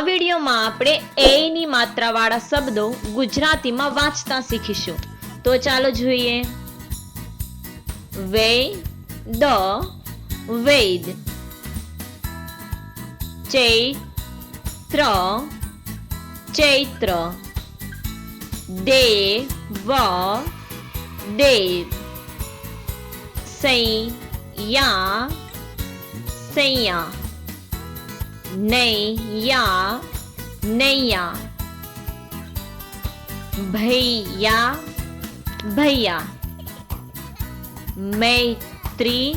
વિડીયોમાં આપણે એની માત્રાવાળા શબ્દો ગુજરાતીમાં વાંચતા શીખીશું. તો ચાલો જોઈએ. વેદ, વેદ. ચૈત્ર, ચૈત્ર. દેવ, દેવ. સૈયા, સૈયા. નૈયા, નૈયા. ભૈયા, ભૈયા. મૈત્રી,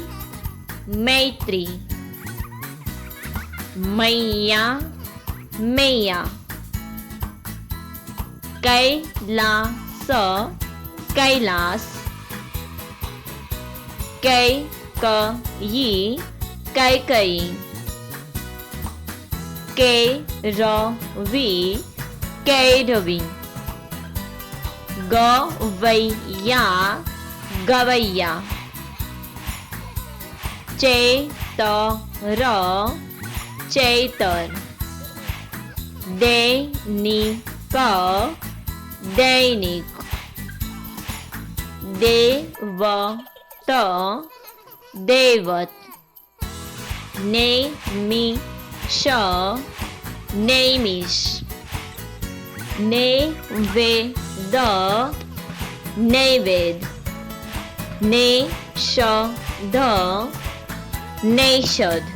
મૈત્રી. મૈયા, મૈયા. કૈલાસ, કૈલાસ. કૈકયી, કૈકયી. કૈરવી, કૈરવી. ગવૈયા, ગવૈયા. ચૈતર, ચૈતર. દૈનિક, દૈનિક. દેવત, દેવત. નૈમિષ, નૈમિષ. નૈવેદ, નૈવેદ. નેષધ, નૈષધ.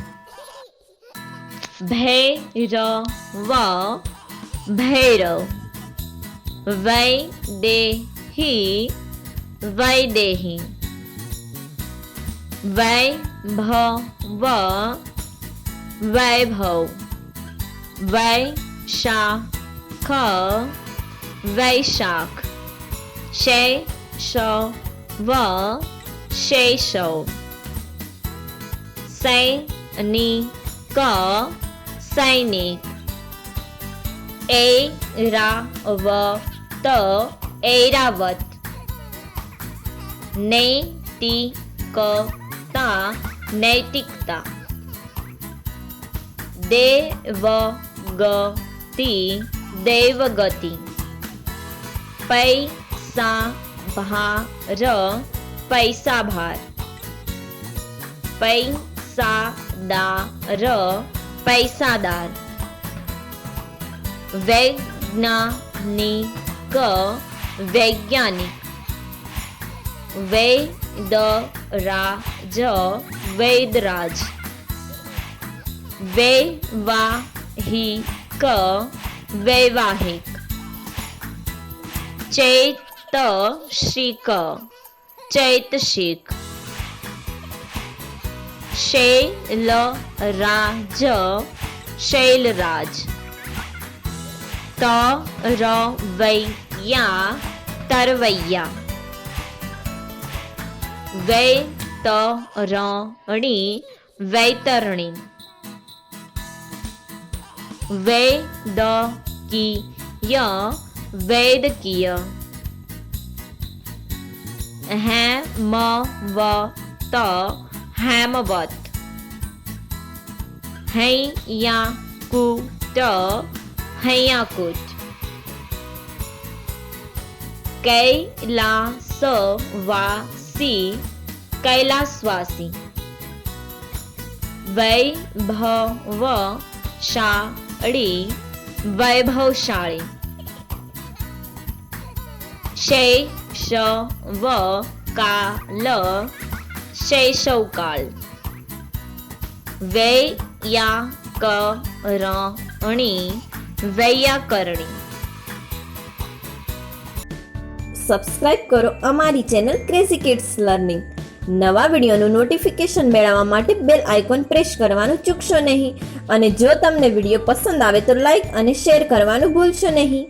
ભૈરવ, ભૈરવ. વૈદેહી, વૈદેહી. વૈભવ, વૈભવ. વૈશાખ, વૈશાખ. શૈશવ, શૈશવ. સૈનિક, સૈનિક. ઐરાવત, ઐરાવત. નૈતિકતા, નૈતિકતા. દેવગતિ, દેવગતિ. પૈસા ભાર, પૈસા ભાર. પૈસાદાર, પૈસાદાર. વૈજ્ઞાનિક, વૈજ્ઞાનિક. વૈદરાજ, વૈદરાજ. વૈવાહિક, વૈવાહિક. ચૈતશિક, ચૈતશિક. શૈલરાજ, શૈલરાજ. તરવૈયા, તરવૈયા. વૈતરણી, વૈતરણી. વૈદકીય, વૈદકીય. હેમવત, હેમવત. હૈયાકુટ, હૈયાકુટ. કૈલાસવાસી, કૈલાસવાસી. વૈભવશાળી, વૈભવશાળી. શૈશવકાલ, શૈશવકાલ. વૈયાકરણી, વૈયાકરણી. સબસ્ક્રાઇબ કરો અમારી ચેનલ ક્રેઝી કિડ્સ લર્નિંગ. નવા વિડીયોનું નોટિફિકેશન મેળવવા માટે બેલ આઇકોન પ્રેસ કરવાનું ચૂકશો નહીં. અને જો તમને વિડીયો પસંદ આવે તો લાઈક અને શેર કરવાનું ભૂલશો નહીં.